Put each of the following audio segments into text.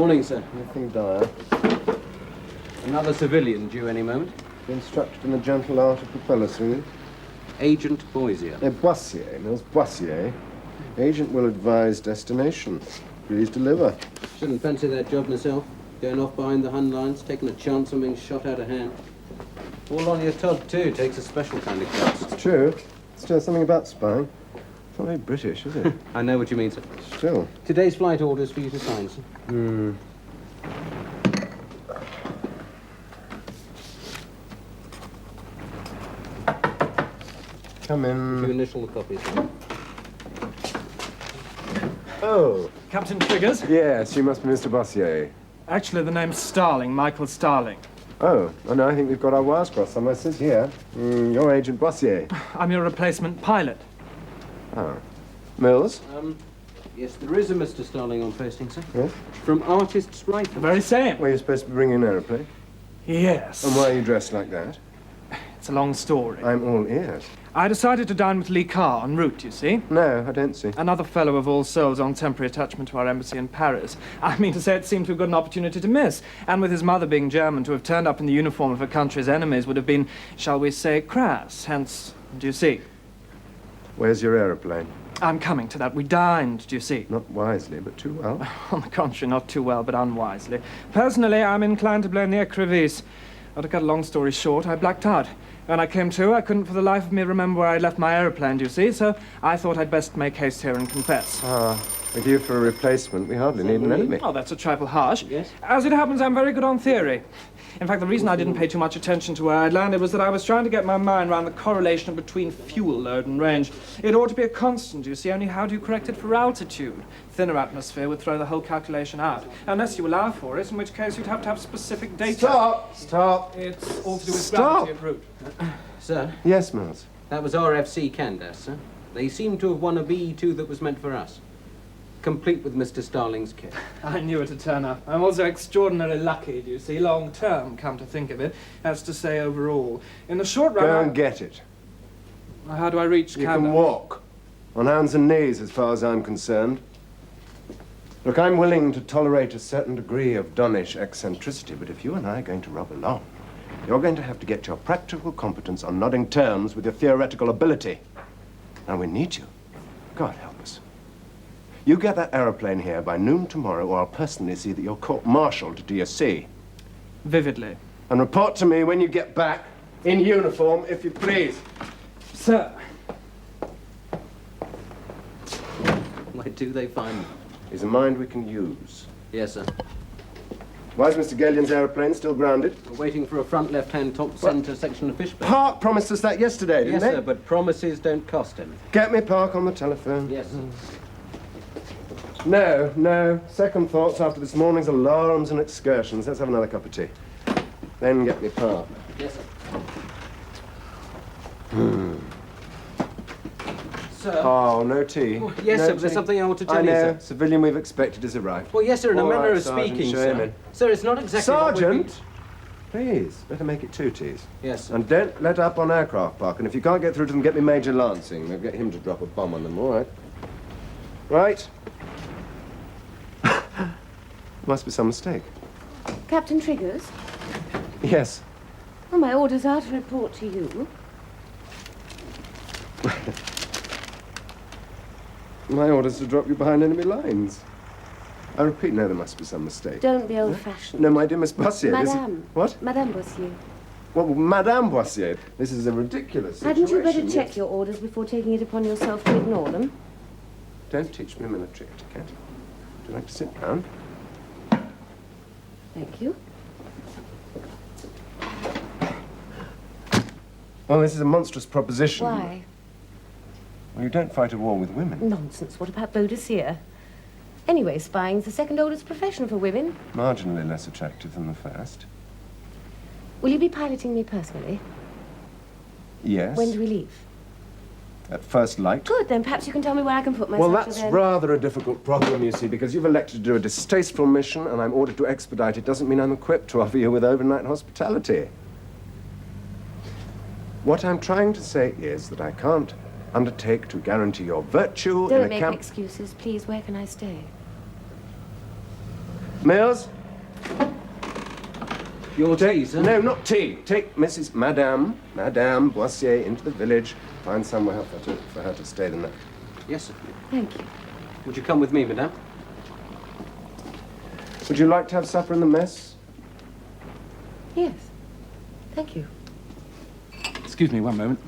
Morning, sir. Nothing dire. Another civilian due any moment. Instructed in the gentle art of propeller swinging. Agent Boisier. Boissier, Mills Boissier. Agent will advise destination. Please deliver. Shouldn't fancy that job myself. Going off behind the Hun lines, taking a chance on being shot out of hand. All on your Todd, too. Takes a special kind of guts. It's true. Still something about spying. It's not very British, is it? I know what you mean, sir. Still. Today's flight orders for you to sign, sir. Come in. You initial the copies, sir. Oh. Captain Triggers? Yes, you must be Mr. Boissier. Actually, the name's Starling, Michael Starling. Oh, no, I think we've got our wires crossed somewhere. It says here, you're Agent Boissier. I'm your replacement pilot. Oh. Mills? Yes, there is a Mr. Starling on posting, sir. Yes? From Artist's Right. The very same. Well, you're supposed to be bringing an aeroplane. Yes. And why are you dressed like that? It's a long story. I'm all ears. I decided to dine with Lee Carr en route, you see. No, I don't see. Another fellow of All Souls on temporary attachment to our embassy in Paris. I mean to say it seemed too good an opportunity to miss. And with his mother being German, to have turned up in the uniform of her country's enemies would have been, shall we say, crass. Hence, do you see? Where's your aeroplane? I'm coming to that. We dined, do you see? Not wisely, but too well. On the contrary, not too well, but unwisely. Personally, I'm inclined to blame the écrivisse. But to cut a long story short, I blacked out. When I came to, I couldn't for the life of me remember where I'd left my aeroplane, do you see? So I thought I'd best make haste here and confess. With you for a replacement, we hardly need an enemy. Oh, that's a trifle harsh. Yes. As it happens, I'm very good on theory. In fact, the reason I didn't pay too much attention to where I'd landed was that I was trying to get my mind around the correlation between fuel load and range. It ought to be a constant, you see, only how do you correct it for altitude? Thinner atmosphere would throw the whole calculation out. Unless you allow for it, in which case you'd have to have specific data. Stop! Stop! It's all to do with Stop! gravity of route. Sir, Yes, Mills. that was RFC Candace, sir. They seem to have won a B-2 that was meant for us. Complete with Mr. Starling's kit. I knew it would turn up. I'm also extraordinarily lucky, do you see, long term, come to think of it. That's to say, overall. In the short run, Go and get it. How do I reach You Canada? can walk. On hands and knees, as far as I'm concerned. Look, I'm willing to tolerate a certain degree of Donnish eccentricity, but if you and I are going to rub along, you're going to have to get your practical competence on nodding terms with your theoretical ability. Now, we need you. God help us. You get that aeroplane here by noon tomorrow, or I'll personally see that you're court-martialed, do you see? Vividly. And report to me when you get back, in uniform, if you please. Sir. Where do they find me? He's a mind we can use. Yes, sir. Why is Mr. Galleon's aeroplane still grounded? We're waiting for a front left-hand top centre section of Fishburne. Park promised us that yesterday, didn't Yes, they? sir, but promises don't cost anything. Get me Park on the telephone. Yes, sir. No. Second thoughts after this morning's alarms and excursions. Let's have another cup of tea. Then get me Park. Yes, sir. Sir? Oh, no tea. Oh, yes, No sir, but there's tea. something I want to I tell you, know. sir. Civilian we've expected has arrived. Well, yes, sir, in a All manner right, of Sergeant, speaking, show him sir. in. Sir, it's not exactly what we've Sergeant! Please, better make it 2 teas. Yes, sir. And don't let up on aircraft Park. And if you can't get through to them, get me Major Lansing. They'll get him to drop a bomb on them, all right? Right? Must be some mistake. Captain Triggers? Yes. Well, my orders are to report to you. My orders to drop you behind enemy lines. I repeat, no, there must be some mistake. Don't be old-fashioned. No, my dear Miss Boissier. Madame. What? Madame Boissier. Well, Madame Boissier, this is a ridiculous situation. Hadn't you better check yes. your orders before taking it upon yourself to ignore them? Don't teach me military etiquette. Would you like to sit down? Thank you. Well, this is a monstrous proposition. Why? Well, you don't fight a war with women. Nonsense. What about Boadicea? Anyway, spying's the second oldest profession for women. Marginally less attractive than the first. Will you be piloting me personally? Yes. When do we leave? At first light. Good, then perhaps you can tell me where I can put myself. Well, that's rather a difficult problem, you see, because you've elected to do a distasteful mission and I'm ordered to expedite it. Doesn't mean I'm equipped to offer you with overnight hospitality. What I'm trying to say is that I can't undertake to guarantee your virtue in Don't a make camp... excuses, please. Where can I stay? Mills? Your tea, sir? No, not tea. Take Madame Boissier into the village. Find somewhere for her to stay the night. Yes, sir. Thank you. Would you come with me, madame? Would you like to have supper in the mess? Yes. Thank you. Excuse me one moment.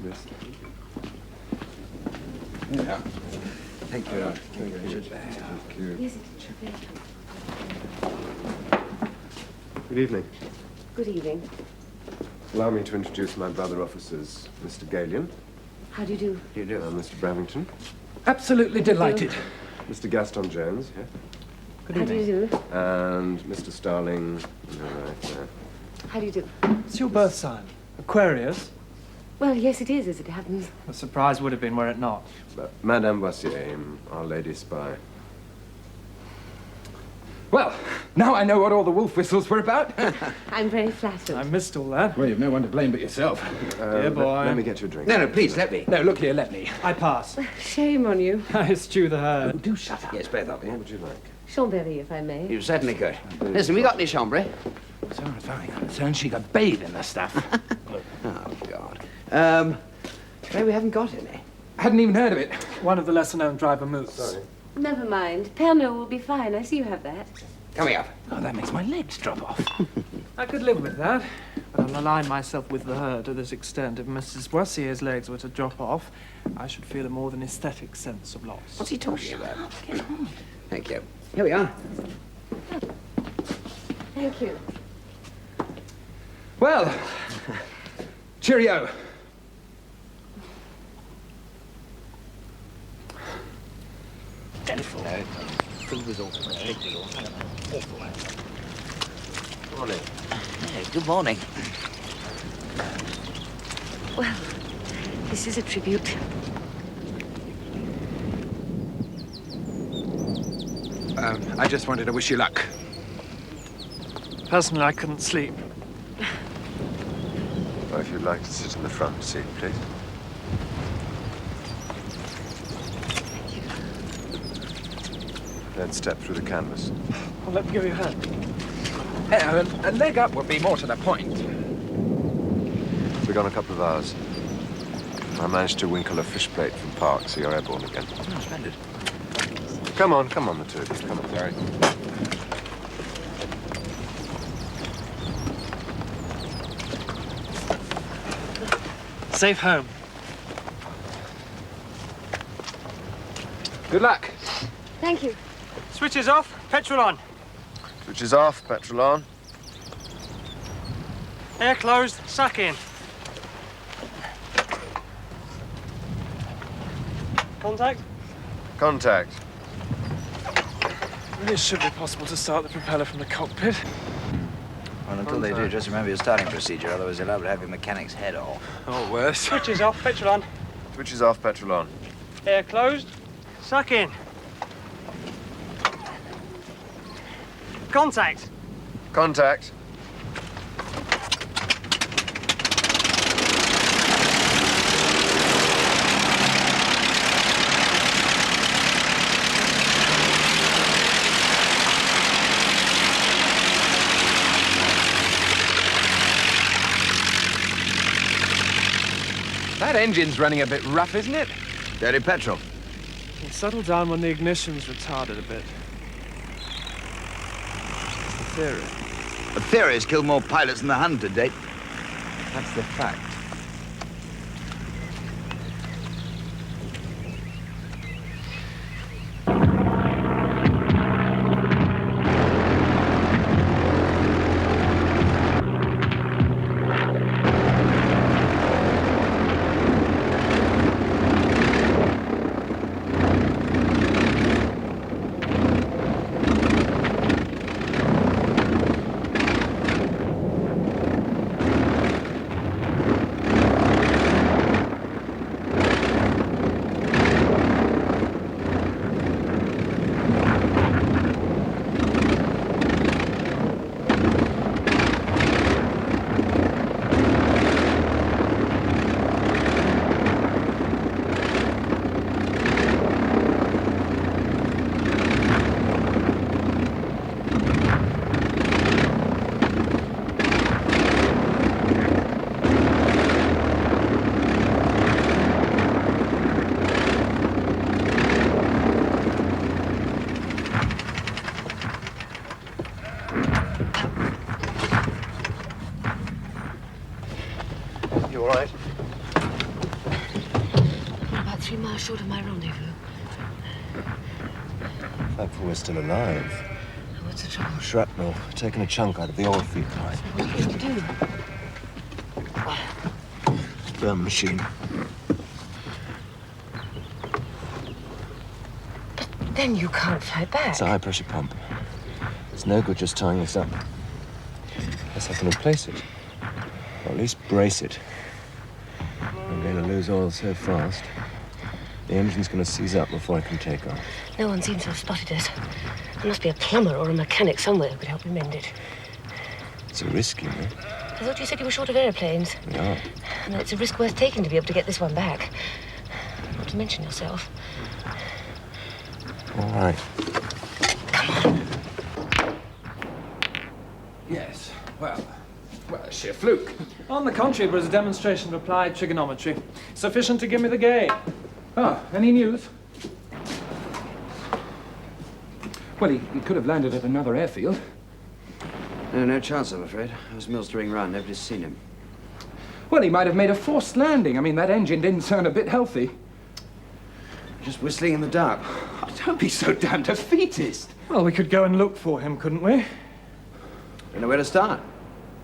Yeah. Thank you. Yes, it should be. Good evening. Good evening. Allow me to introduce my brother officers, Mr. Galion, How do you do? Mr. Bravington, Absolutely delighted. Mr. Gaston Jones, here, How do you do? and Mr. Starling, right there. How do you do? It's your birth sign. Aquarius. Well, yes, it is, as it happens. The surprise would have been were it not. But Madame Boissier, Our Lady Spy. Well, now I know what all the wolf whistles were about. I'm very flattered. I missed all that. Well, you've no one to blame but yourself. Dear boy. Let me get you a drink. No, please, let me. No, look here, let me. I pass. Shame on you. I eschew the herd. Do shut up. Yes, both of What you. would you like? Chambéry, if I may. You certainly could. Listen, we got any chambray? So as far as I'm concerned, she could bathe in the stuff. Oh, God. Afraid we haven't got any. Hadn't even heard of it. One of the lesser-known driver moots. Sorry. Never mind. Pernod will be fine. I see you have that. Coming up. Oh, that makes my legs drop off. I could live with that, but I'll align myself with the herd to this extent. If Mrs. Boissier's legs were to drop off, I should feel a more than aesthetic sense of loss. What's he talking about? Thank you. Here we are. Thank you. Well, cheerio. Dreadful. No, food was awful. Awful. Morning. Good morning. Well, this is a tribute. I just wanted to wish you luck. Personally, I couldn't sleep. Well, if you'd like to sit in the front seat, please. Then step through the canvas. Well, let me give you a hand. A leg up would be more to the point. We've gone a couple of hours. I managed to winkle a fish plate from Park, so you're airborne again. Oh, splendid. Come on, the two of you. Come on. Sorry. Safe home. Good luck. Thank you. Switches off, petrol on. Switches off, petrol on. Air closed, suck in. Contact? Contact. It should be possible to start the propeller from the cockpit. Well, until they do, just remember your starting procedure, otherwise you'll have to have your mechanic's head off. Or worse. Switches off, petrol on. Switches off, petrol on. Air closed, suck in. Contact. Contact. That engine's running a bit rough, isn't it? Dirty petrol. It'll settle down when the ignition's retarded a bit. Just the theory. The theory has killed more pilots than the Hun to date. That's the fact. You all right? We're about 3 miles short of my rendezvous. Thankful we're still alive. What's the trouble? Shrapnel, taking a chunk out of the oil field line. What are you going to do? Burn machine. But then you can't fly back. It's a high-pressure pump. It's no good just tying this up. Unless I can replace it. Or at least brace it. I'm going to lose oil so fast. The engine's going to seize up before I can take off. No one seems to have spotted us. There must be a plumber or a mechanic somewhere who could help me mend it. It's a risk, you know. I thought you said you were short of aeroplanes. We are. And it's a risk worth taking to be able to get this one back. Not to mention yourself. All right. Yes. Well, sheer fluke. On the contrary, it was a demonstration of applied trigonometry. Sufficient to give me the game. Oh, any news? Well, he could have landed at another airfield. No chance, I'm afraid. Those mills to ring round. Nobody's seen him. Well, he might have made a forced landing. I mean, that engine didn't sound a bit healthy. Just whistling in the dark. Oh, don't be so damn defeatist. Well, we could go and look for him, couldn't we? Don't know where to start.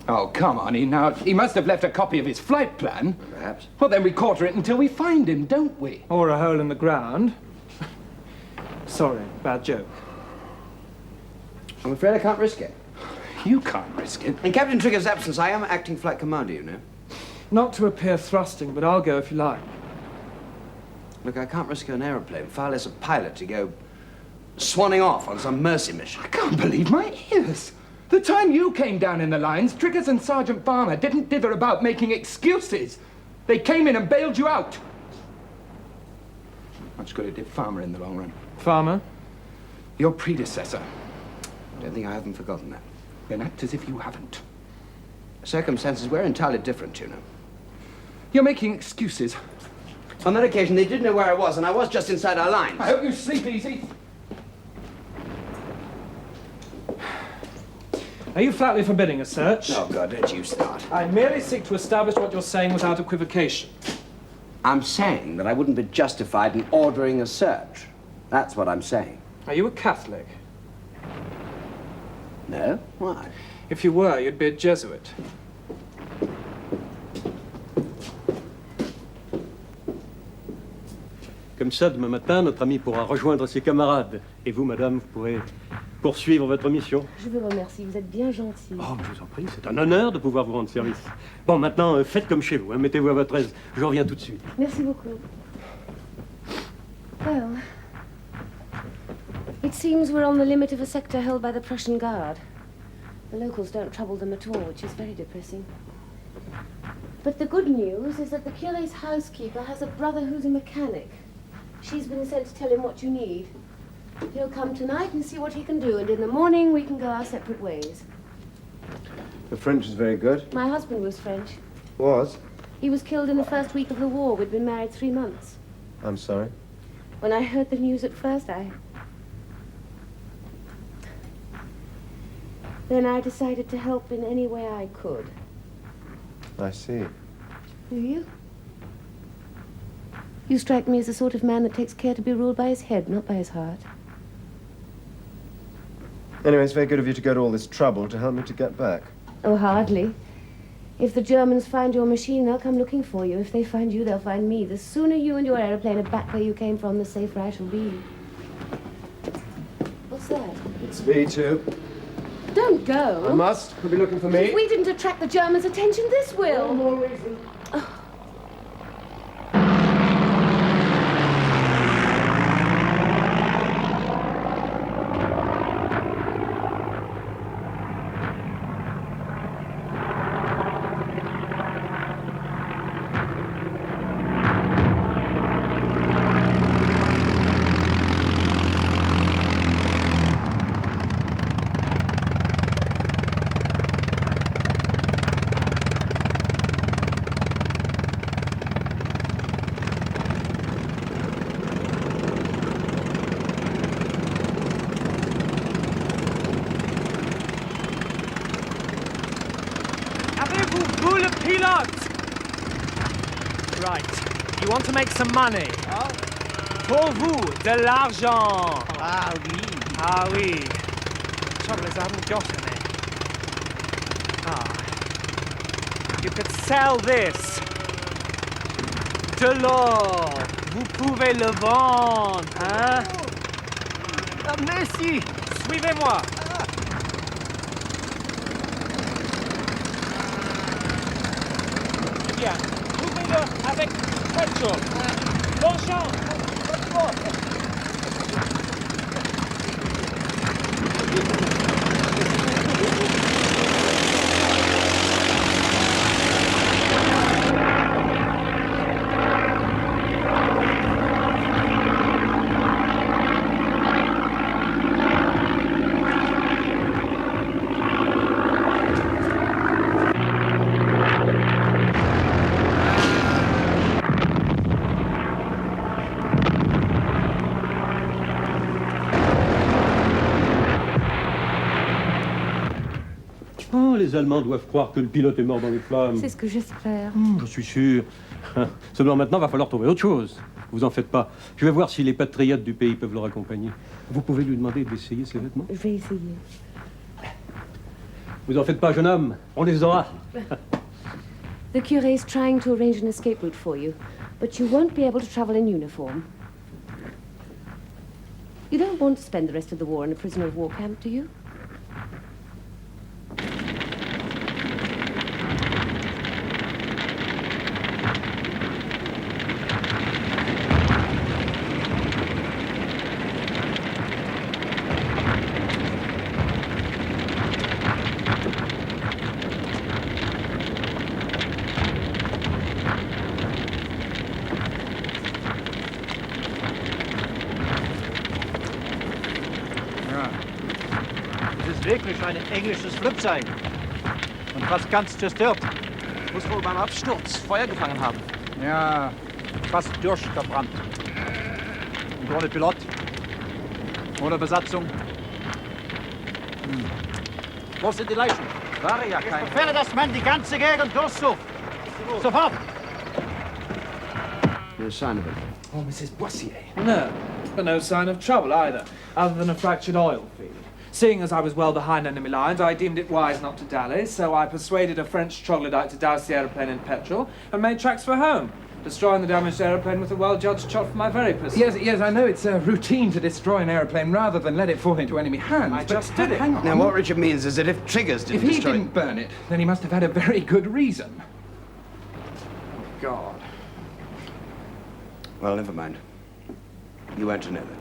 Oh, come on, he must have left a copy of his flight plan. Perhaps. Well, then we quarter it until we find him, don't we? Or a hole in the ground. Sorry, bad joke. I'm afraid I can't risk it. You can't risk it. In Captain Trigger's absence, I am acting flight commander, you know. Not to appear thrusting, but I'll go if you like. Look, I can't risk an aeroplane, far less a pilot, to go swanning off on some mercy mission. I can't believe my ears. The time you came down in the lines, Triggers and Sergeant Farmer didn't dither about making excuses. They came in and bailed you out. Much good it did Farmer in the long run. Farmer? Your predecessor. I don't think I haven't forgotten that. Then act as if you haven't. Circumstances were entirely different, you know. You're making excuses. On that occasion, they did know where I was, and I was just inside our lines. I hope you sleep easy. Are you flatly forbidding a search? Oh, God, don't you start. I merely seek to establish what you're saying without equivocation. I'm saying that I wouldn't be justified in ordering a search. That's what I'm saying. Are you a Catholic? No? Why? If you were, you'd be a Jesuit. Comme ça, demain matin, notre ami pourra rejoindre ses camarades. Et vous, madame, vous pourrez poursuivre votre mission. Je vous remercie, vous êtes bien gentil. Oh, je vous en prie, c'est un honneur de pouvoir vous rendre service. Bon, maintenant, faites comme chez vous, hein, mettez-vous à votre aise. Je reviens tout de suite. Merci beaucoup. Well, it seems we're on the limit of a sector held by the Prussian Guard. The locals don't trouble them at all, which is very depressing. But the good news is that the cure's housekeeper has a brother who's a mechanic. She's been sent to tell him what you need. He'll come tonight and see what he can do, and in the morning we can go our separate ways. The French is very good. My husband was French. Was? He was killed in the first week of the war. We'd been married 3 months. I'm sorry. When I heard the news at first, Then I decided to help in any way I could. I see. Do you? You strike me as the sort of man that takes care to be ruled by his head, not by his heart. Anyway, it's very good of you to go to all this trouble to help me to get back. Oh, hardly. If the Germans find your machine, they'll come looking for you. If they find you, they'll find me. The sooner you and your aeroplane are back where you came from, the safer I shall be. What's that? It's V2. Don't go. I must. You'll be looking for me. If we didn't attract the Germans' attention, this will. One more reason. Avez-vous vu le pilote? Right. You want to make some money? Pour vous, de l'argent. Ah oui. Ah oui. The trouble is I haven't got any. You could sell this. De l'or. Vous pouvez le vendre, hein? Ah, merci. Suivez-moi. Eh bien, couvrez-le avec petrol. L'argent. Oh, les Allemands doivent croire que le pilote est mort dans les flammes. C'est ce que j'espère. Je suis sûr. Seulement maintenant, va falloir trouver autre chose. Vous en faites pas. Je vais voir si les patriotes du pays peuvent le raccompagner. Vous pouvez lui demander d'essayer ses vêtements. Je vais essayer. Vous en faites pas, jeune homme. On les aura. The curé is trying to arrange an escape route for you, but you won't be able to travel in uniform. You don't want to spend the rest of the war in a prisoner of war camp, do you? Wirklich ein englisches Flugzeug. Und fast ganz zerstört. Muss wohl beim Absturz Feuer gefangen haben. Ja, fast durchgebrannt. Und ohne Pilot. Ohne Besatzung. Wo sind die Leichen? War ja kein... Ich befehle, dass man die ganze Gegend durchsucht. Sofort! No sign of it. Oh, Mrs. Boissier. No, but no sign of trouble either, other than a fractured oil feed. Seeing as I was well behind enemy lines, I deemed it wise not to dally, so I persuaded a French troglodyte to douse the aeroplane in petrol and made tracks for home, destroying the damaged aeroplane with a well-judged shot from my very pistol. Yes, I know it's routine to destroy an aeroplane rather than let it fall into enemy hands. I just did it. Hang on. Now, what Richard means is that if Triggers didn't If he destroy... didn't burn it, then he must have had a very good reason. God. Well, never mind. You weren't to know that.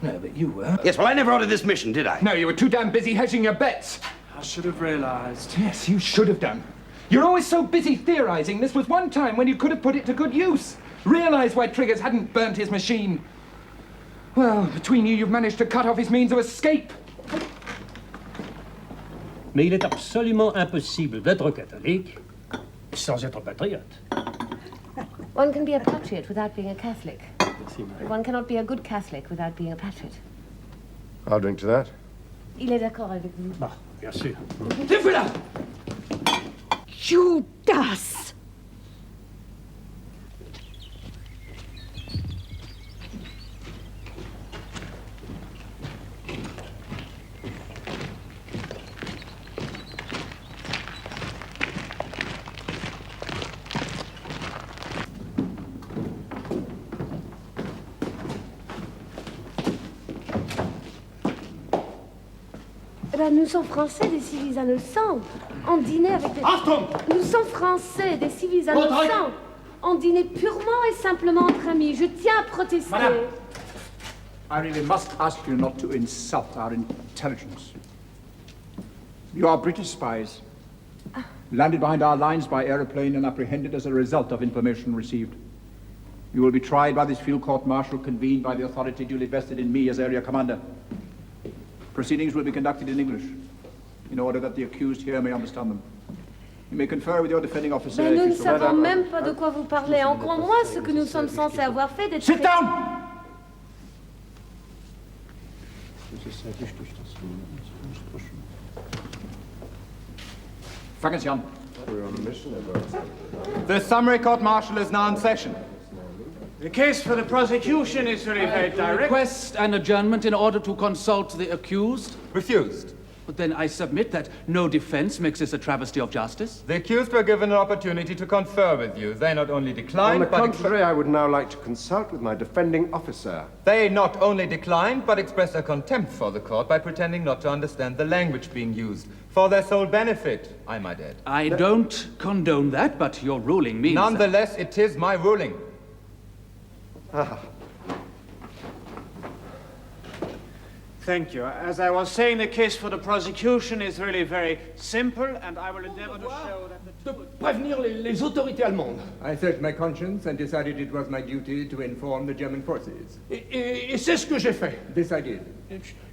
No, but you were. Yes, well, I never ordered this mission, did I? No, you were too damn busy hedging your bets. I should have realized. Yes, you should have done. You're always so busy theorizing. This was one time when you could have put it to good use. Realize why Triggers hadn't burnt his machine. Well, between you, you've managed to cut off his means of escape. Mais il est absolument impossible d'être catholique sans être patriote. One can be a patriot without being a Catholic. Merci, Marie. One cannot be a good Catholic without being a patriot. I'll drink to that. Il est d'accord avec vous. Bah, bien sûr. Te voilà! Judas! Nous sommes français, des civils innocents. On dînait avec des... Achtung! Nous sommes français, des civils innocents. On dînait purement et simplement entre amis. Je tiens à protester. Madame. I really must ask you not to insult our intelligence. You are British spies. Landed behind our lines by aeroplane and apprehended as a result of information received. You will be tried by this field court-martial convened by the authority duly vested in me as area commander. Proceedings will be conducted in English, in order that the accused here may understand them. You may confer with your defending officer. Mais nous if ne you so savons desire. même pas de quoi vous parlez, encore moins ce que nous sommes censés avoir fait d'être... Sit down! Fangen Sie an. We're on a mission over. The summary court-martial is now in session. The case for the prosecution is very, very direct. Request an adjournment in order to consult the accused. Refused. But then I submit that no defense makes this a travesty of justice. The accused were given an opportunity to confer with you. They not only declined, On the contrary, I would now like to consult with my defending officer. They not only declined, but expressed a contempt for the court by pretending not to understand the language being used. For their sole benefit, I might add. I don't condone that, but your ruling means Nonetheless, it is my ruling. Thank you. As I was saying, the case for the prosecution is really very simple, and I will endeavor to show that the two... Prévenir les autorités allemandes. I searched my conscience and decided it was my duty to inform the German forces. Et c'est ce que j'ai fait. This I did.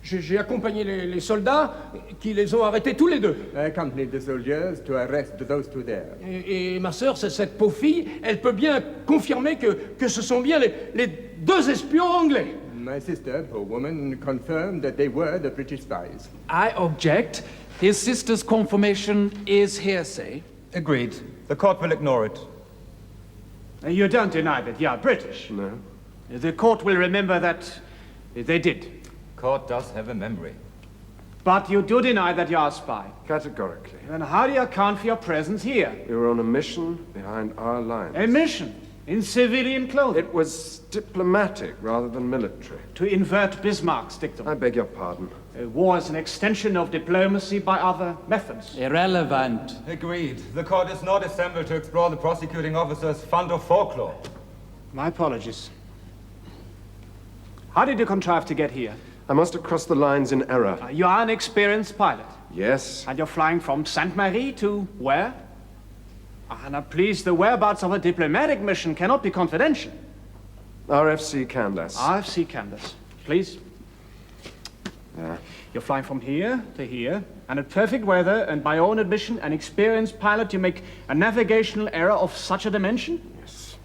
J'ai accompagné les soldats qui les ont arrêtés tous les deux. I accompanied the soldiers to arrest those two there. Et ma sœur, cette pauvre fille, elle peut bien confirmer que ce sont bien les deux espions anglais. My sister, poor woman, confirmed that they were the British spies. I object. His sister's confirmation is hearsay. Agreed. The court will ignore it. You don't deny that you are British? No. The court will remember that they did. Court does have a memory. But you do deny that you are a spy. Categorically. Then how do you account for your presence here? We were on a mission behind our lines. A mission? In civilian clothing? It was diplomatic rather than military. To invert Bismarck's dictum. I beg your pardon. War is an extension of diplomacy by other methods. Irrelevant. Agreed. The court is not assembled to explore the prosecuting officer's fund of folklore. My apologies. How did you contrive to get here? I must have crossed the lines in error. You are an experienced pilot. Yes. And you're flying from Sainte-Marie to where? Now please, the whereabouts of a diplomatic mission cannot be confidential. RFC Candace. RFC Candace. Please. Yeah. You're flying from here to here, and at perfect weather, and by your own admission, an experienced pilot, you make a navigational error of such a dimension? Yes.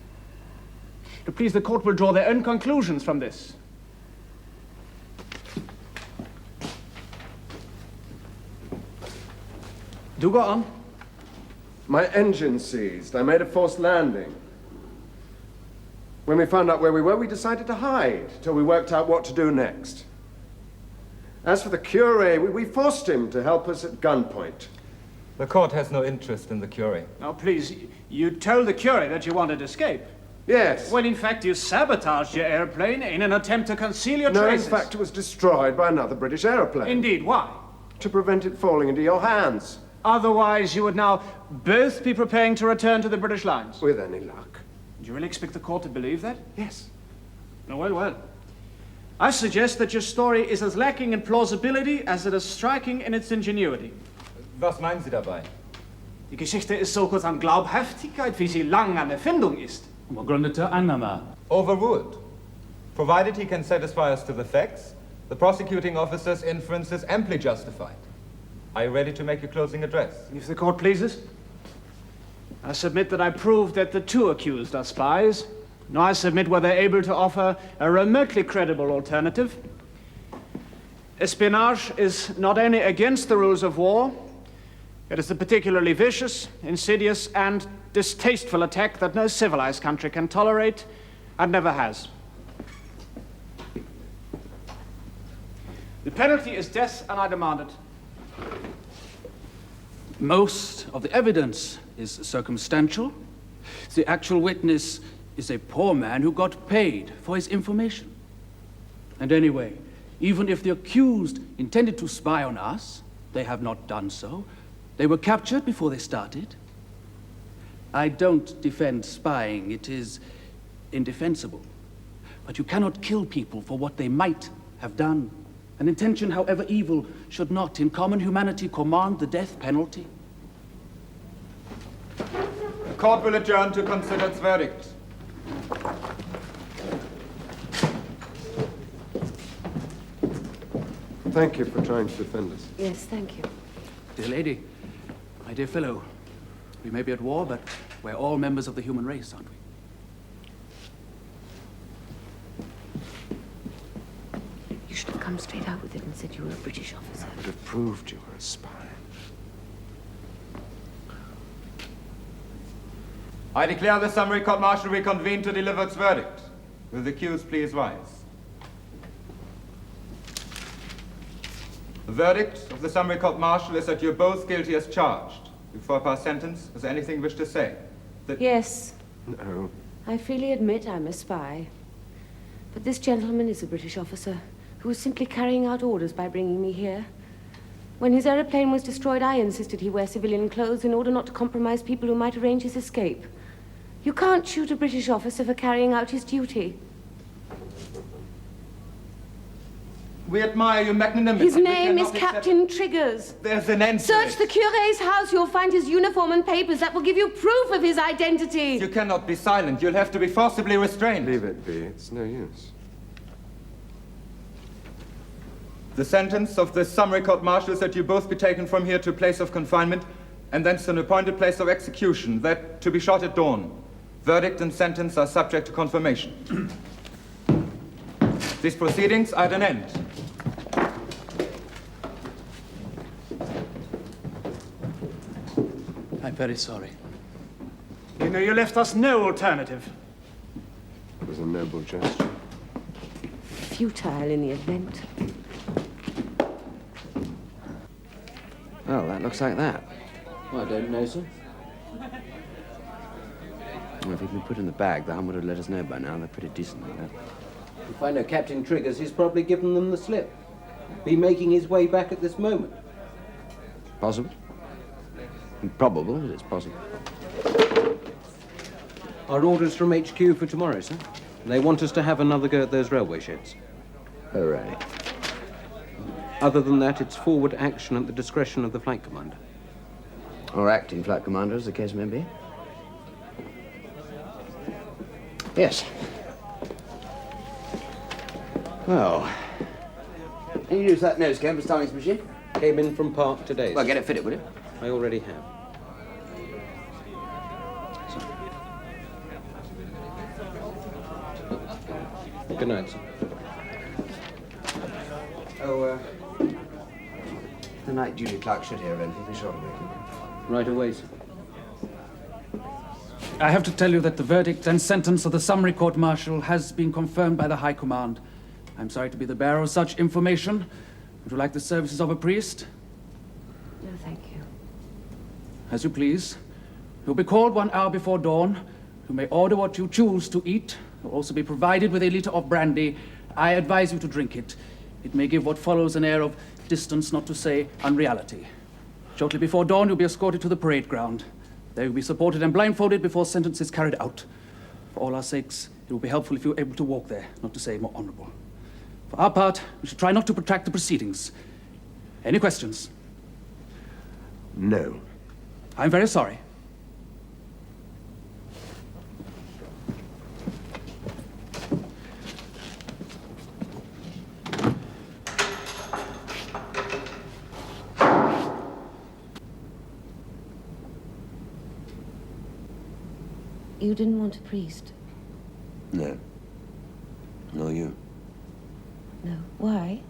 Please, the court will draw their own conclusions from this. Do go on. My engine seized. I made a forced landing. When we found out where we were, we decided to hide till we worked out what to do next. As for the curé, we forced him to help us at gunpoint. The court has no interest in the curé. Now, please, you told the curé that you wanted to escape. Yes. Well, in fact, you sabotaged your airplane in an attempt to conceal your traces. No, in fact, it was destroyed by another British aeroplane. Indeed, why? To prevent it falling into your hands. Otherwise, you would now both be preparing to return to the British lines. With any luck. Do you really expect the court to believe that? Yes. No, well. I suggest that your story is as lacking in plausibility as it is striking in its ingenuity. Was meinen Sie dabei? Die Geschichte ist so kurz an Glaubhaftigkeit, wie sie lang an Erfindung ist. Begründete Annahme. Overruled. Provided he can satisfy us to the facts, the prosecuting officer's inference is amply justified. Are you ready to make your closing address? If the court pleases. I submit that I proved that the two accused are spies. Now I submit whether able to offer a remotely credible alternative. Espionage is not only against the rules of war, it is a particularly vicious, insidious, and distasteful attack that no civilized country can tolerate and never has. The penalty is death, and I demand it. Most of the evidence is circumstantial. The actual witness is a poor man who got paid for his information. And anyway, even if the accused intended to spy on us, they have not done so. They were captured before they started. I don't defend spying. It is indefensible. But you cannot kill people for what they might have done. An intention, however evil, should not, in common humanity, command the death penalty. The court will adjourn to consider its verdict. Thank you for trying to defend us. Yes, thank you. Dear lady, my dear fellow, we may be at war, but we're all members of the human race, aren't we? You should have come straight out with it and said you were a British officer. I would have proved you were a spy. I declare the summary court-martial reconvened to deliver its verdict. Will the accused please rise? The verdict of the summary court-martial is that you're both guilty as charged. Before I pass sentence, is there anything you wish to say? Yes. No. I freely admit I'm a spy. But this gentleman is a British officer who was simply carrying out orders by bringing me here. When his aeroplane was destroyed, I insisted he wear civilian clothes in order not to compromise people who might arrange his escape. You can't shoot a British officer for carrying out his duty. We admire your magnanimity. His name is Captain Triggers. There's an end to Search it. the curé's house. You'll find his uniform and papers that will give you proof of his identity. You cannot be silent. You'll have to be forcibly restrained. Leave it be. It's no use. The sentence of the summary court-martial is that you both be taken from here to a place of confinement and thence to an appointed place of execution, that to be shot at dawn. Verdict and sentence are subject to confirmation. These proceedings are at an end. I'm very sorry. You know, you left us no alternative. It was a noble gesture. Futile in the event. Oh, that looks like that. Well, I don't know, sir. Well, if he'd been put in the bag, the Hun would have let us know by now. They're pretty decent like that. If I know Captain Triggers, he's probably given them the slip. Be making his way back at this moment. Possible. Improbable, but it's possible. Our orders from HQ for tomorrow, sir. They want us to have another go at those railway sheds. Hooray. Other than that, it's forward action at the discretion of the flight commander. Or acting flight commander, as the case may be. Yes. Well, can you use that nose cone for starting this machine? Came in from Park today. Well, get it fitted, will you? I already have. Good night, sir. Oh, the night duty clerk should hear of anything for short of waiting. Right away, sir. I have to tell you that the verdict and sentence of the summary court-martial has been confirmed by the High Command. I'm sorry to be the bearer of such information. Would you like the services of a priest? No, thank you. As you please. You'll be called 1 hour before dawn. You may order what you choose to eat. You'll also be provided with a liter of brandy. I advise you to drink it. It may give what follows an air of distance, not to say unreality. Shortly before dawn, you'll be escorted to the parade ground. There you'll be supported and blindfolded before sentence is carried out. For all our sakes, it will be helpful if you're able to walk there, not to say more honorable. For our part, we should try not to protract the proceedings. Any questions? No. I'm very sorry. You didn't want a priest? No. Nor you. No. Why?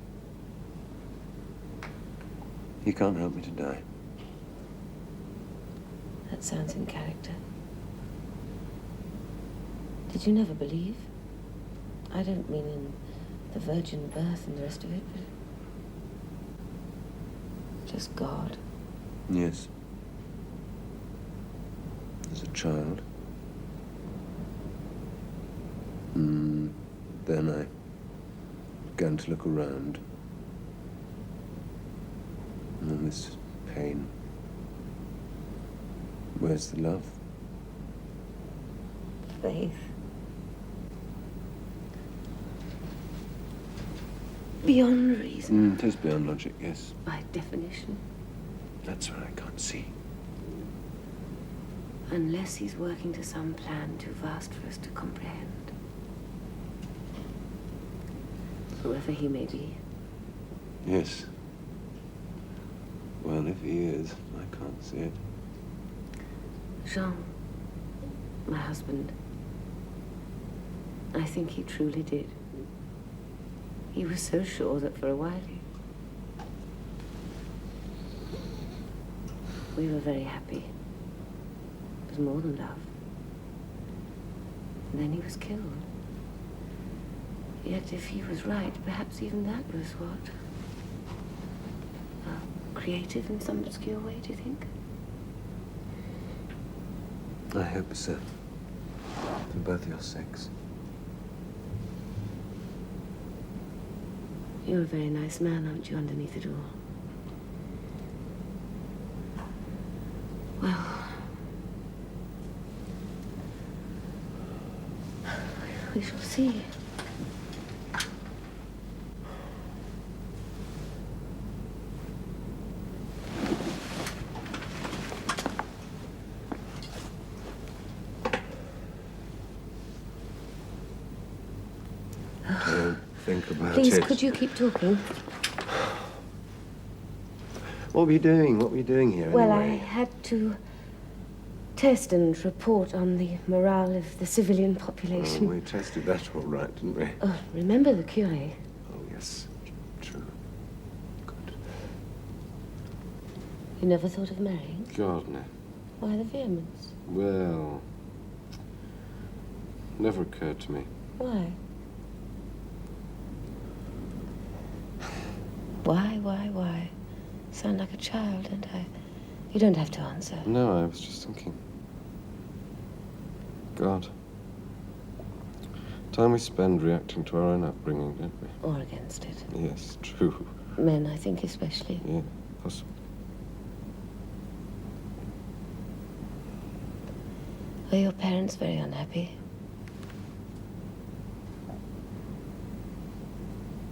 You can't help me to die. That sounds in character. Did you never believe? I don't mean in the virgin birth and the rest of it, but just God. Yes. As a child. Then I began to look around. And then this pain. Where's the love? Faith. Beyond reason. It is beyond logic, yes. By definition. That's what I can't see. Unless he's working to some plan too vast for us to comprehend. Whoever he may be. Yes. Well, if he is, I can't see it. Jean, my husband, I think he truly did. He was so sure that for a while we were very happy. It was more than love. And then he was killed. Yet if he was right, perhaps even that was what? Creative in some obscure way, do you think? I hope so. For both your sakes. You're a very nice man, aren't you, underneath it all? Well, we shall see. Don't think about Please, it. could you keep talking? What were you doing? What were you doing here Well, I anyway? had to test and report on the morale of the civilian Oh, population. we tested that all right, didn't we? Oh, remember the curé? Oh, yes. True. Good. You never thought of marrying? God, no. Why the vehemence? Well, never occurred to me. Why? Why? Sound like a child, don't I? You don't have to answer. No, I was just thinking. God. Time we spend reacting to our own upbringing, don't we? Or against it. Yes, true. Men, I think, especially. Yeah, possible. Were your parents very unhappy?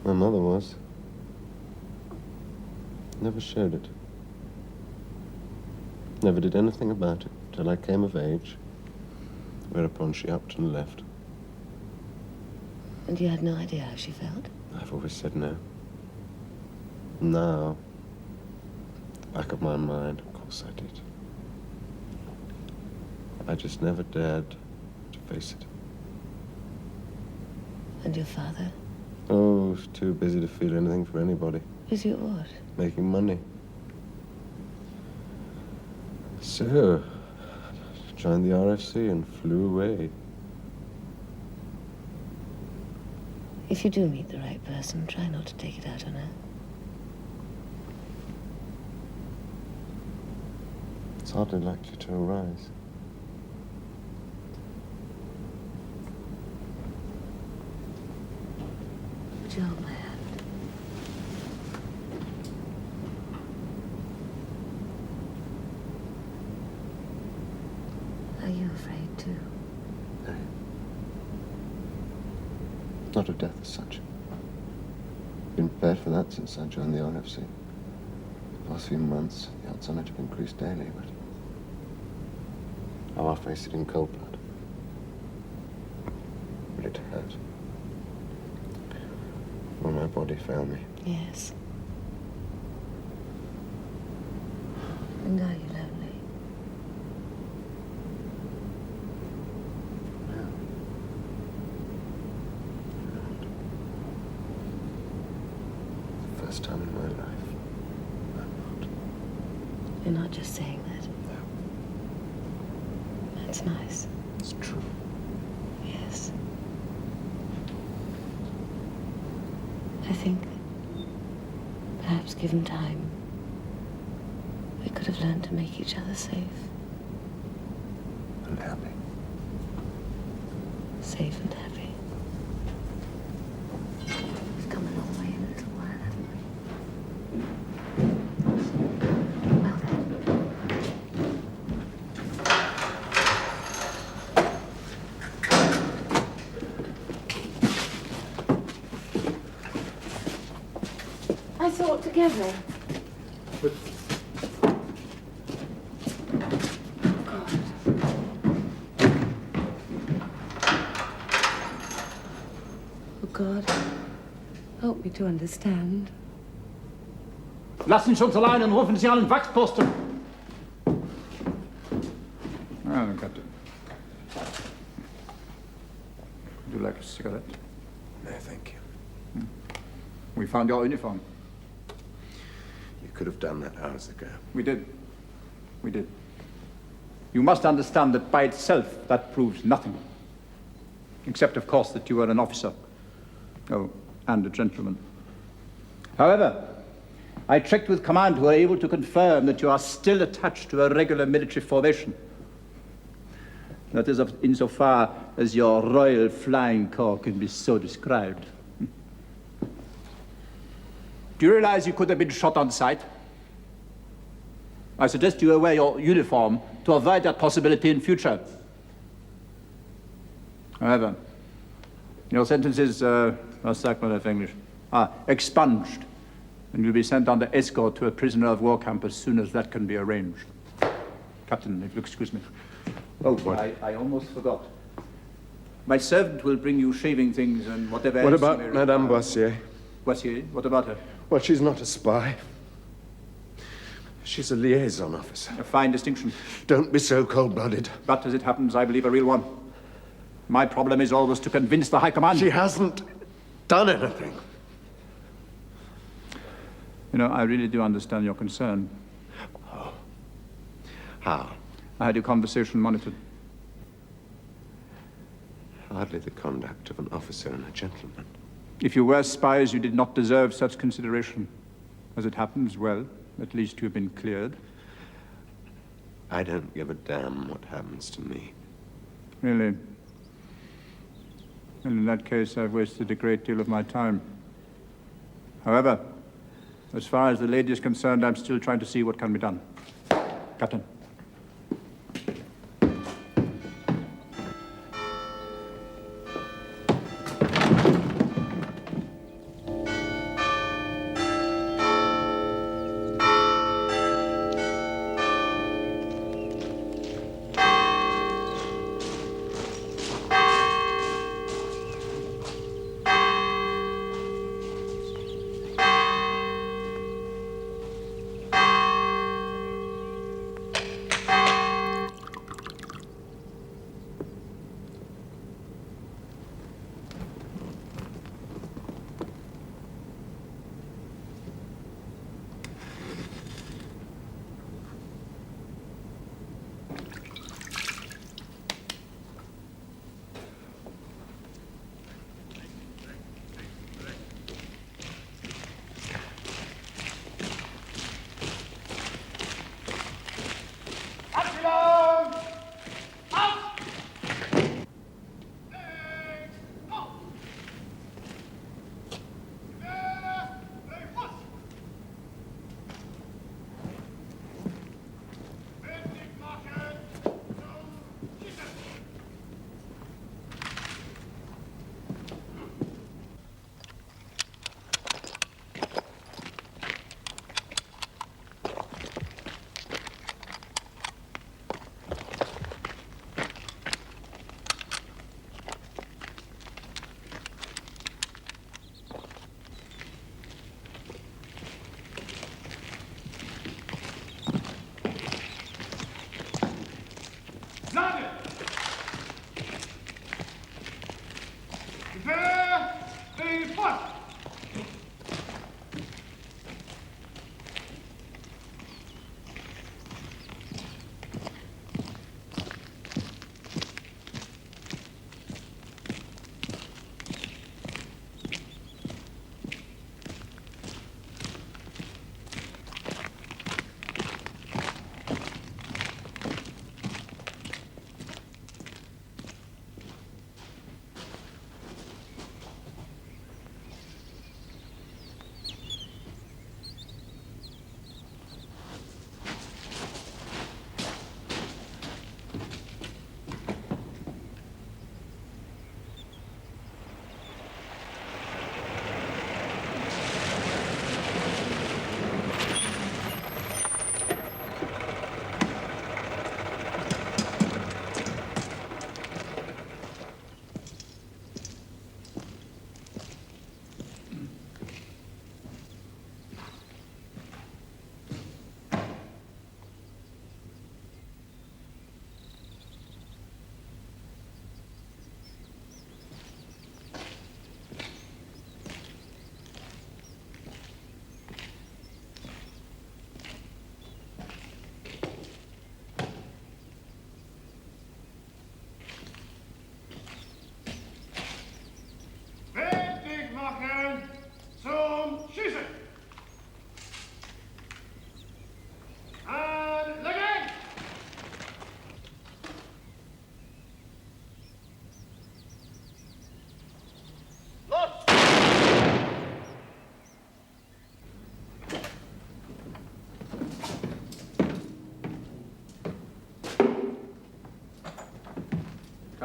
My mother was. Never showed it. Never did anything about it till I came of age, whereupon she upped and left. And you had no idea how she felt? I've always said no. Now, back of my mind, of course I did. I just never dared to face it. And your father? Oh, I was too busy to feel anything for anybody. Busy at what? Making money. So, joined the RFC and flew away. If you do meet the right person, try not to take it out on her. It's hardly likely to arise. Would you hold my hand? Are you afraid too? No. Not of death as such. Been prepared for that since I joined the RFC. The past few months, the odds on it have increased daily, but now I face it in cold blood. Will it hurt? Will my body fail me? Yes. And are you lonely? First time in my life. I'm not. You're not just saying that. No. That's nice. It's true. Yes. I think, perhaps given time, we could have learned to make each other safe. And happy. Safe and happy. We've come a long way in a little while, haven't we? Well then. I thought together. But Oh, God. Help me to understand. Lassen Sie uns allein und rufen Sie einen Wachsposten. Well, Captain. Would you like a cigarette? No, thank you. We found your uniform. You could have done that hours ago. We did. We did. You must understand that by itself, that proves nothing. except, of course, that you are an officer. Oh, and a gentleman. However, I checked with command, who are able to confirm that you are still attached to a regular military formation. That is insofar as your Royal Flying Corps can be so described. Do you realize you could have been shot on sight? I suggest you wear your uniform to avoid that possibility in future. However, your sentences, what's that kind of English? Expunged, and you'll be sent under escort to a prisoner of war camp as soon as that can be arranged. Captain, if you'll excuse me. Oh, what? I almost forgot. My servant will bring you shaving things and whatever What else about you may Madame require. Boissier? Boissier? What about her? Well, she's not a spy. She's a liaison officer. A fine distinction. Don't be so cold-blooded. But as it happens, I believe a real one. My problem is always to convince the High Command. She hasn't done anything. You know, I really do understand your concern. Oh. How? I had your conversation monitored. Hardly the conduct of an officer and a gentleman. If you were spies, you did not deserve such consideration. As it happens, well, at least you have been cleared. I don't give a damn what happens to me. Really? And in that case, I've wasted a great deal of my time. However, as far as the lady is concerned, I'm still trying to see what can be done. Captain.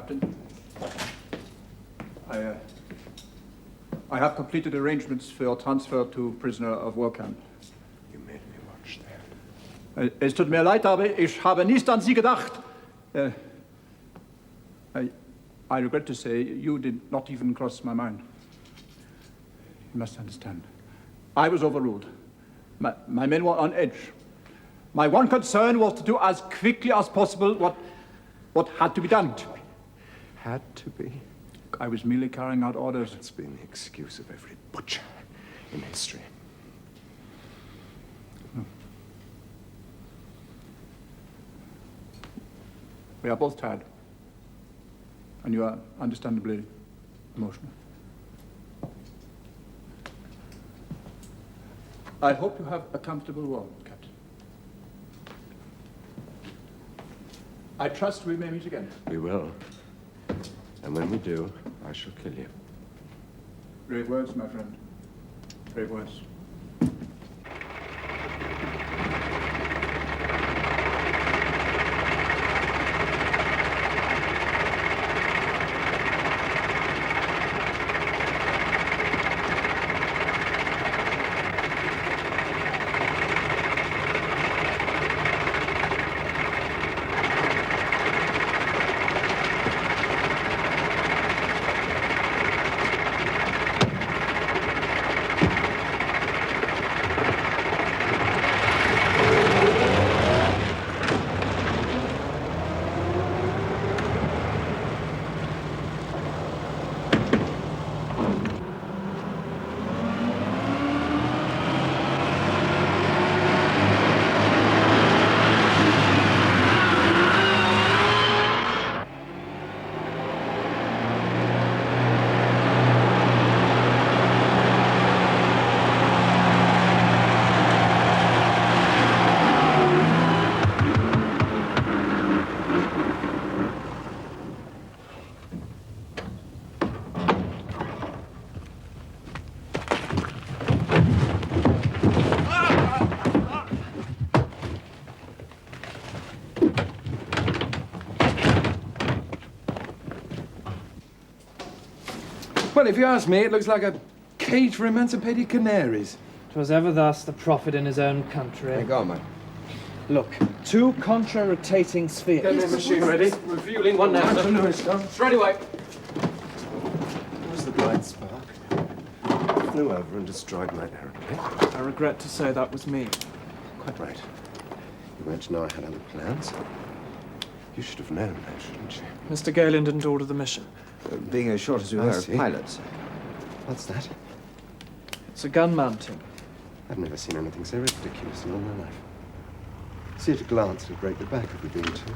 Captain. I have completed arrangements for your transfer to prisoner of war camp. You made me watch that. Es tut mir leid, aber ich habe nicht an Sie gedacht. I regret to say you did not even cross my mind. You must understand. I was overruled. My men were on edge. My one concern was to do as quickly as possible what had to be done. Had to be? I was merely carrying out orders. It's been the excuse of every butcher in history. We are both tired. And you are understandably emotional. I hope you have a comfortable war, Captain. I trust we may meet again. We will. And when we do, I shall kill you. Brave words, my friend. Brave words. Well, if you ask me, it looks like a cage for emancipated canaries. 'Twas ever thus the prophet in his own country. Hey, go on, mate. Look, two contra-rotating spheres. Get the machine ready. Refueling one now, sir. Straight away. Was the bright spark? Flew over and destroyed my aeroplane. I regret to say that was me. Quite right. You weren't to know I had other plans. You should have known, shouldn't you? Mr. Galen didn't order the mission. Being as short as we I were of see. pilots. What's that? It's a gun mounting. I've never seen anything so ridiculous in all my life. See at a glance, it'll break the back of the beam too.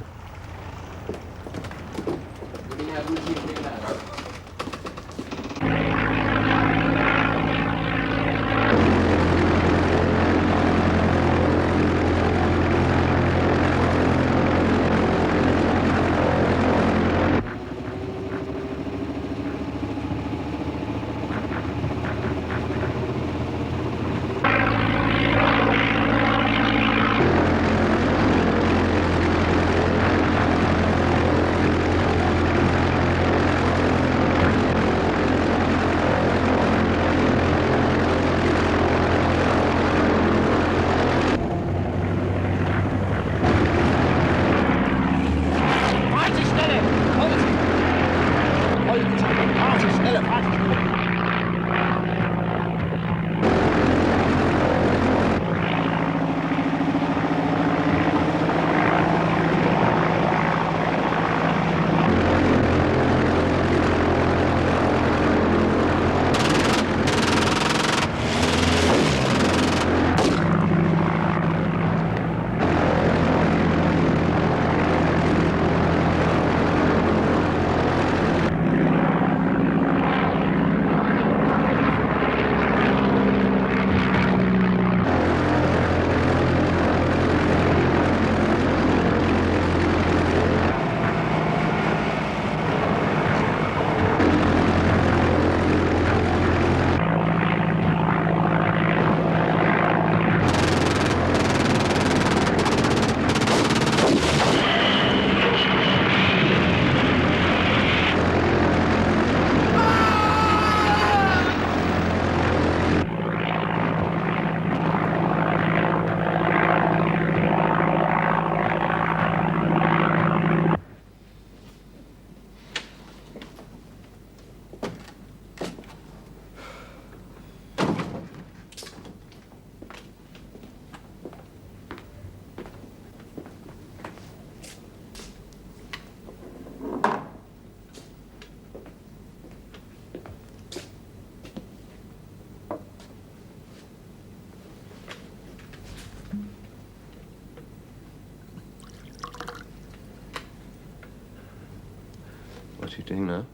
What are you doing now?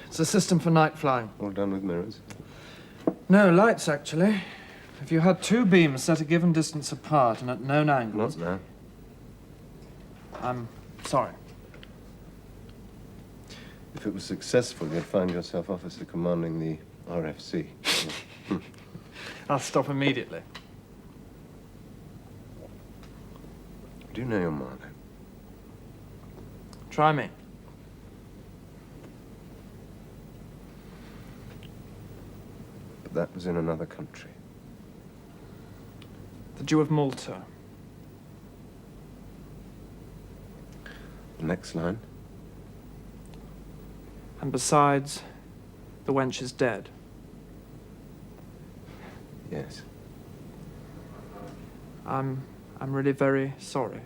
It's a system for night flying. All done with mirrors? No, lights, actually. If you had two beams set a given distance apart and at known angles... Not now. I'm sorry. If it was successful, you'd find yourself officer commanding the RFC. I'll stop immediately. Do you know your Marlowe? Try me. But that was in another country. The Jew of Malta. The next line? And besides, the wench is dead. Yes. I'm really very sorry.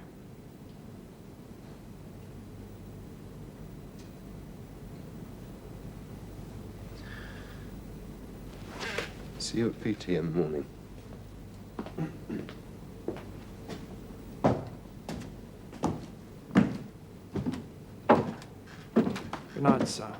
See you at PT in the morning. Good night, sir.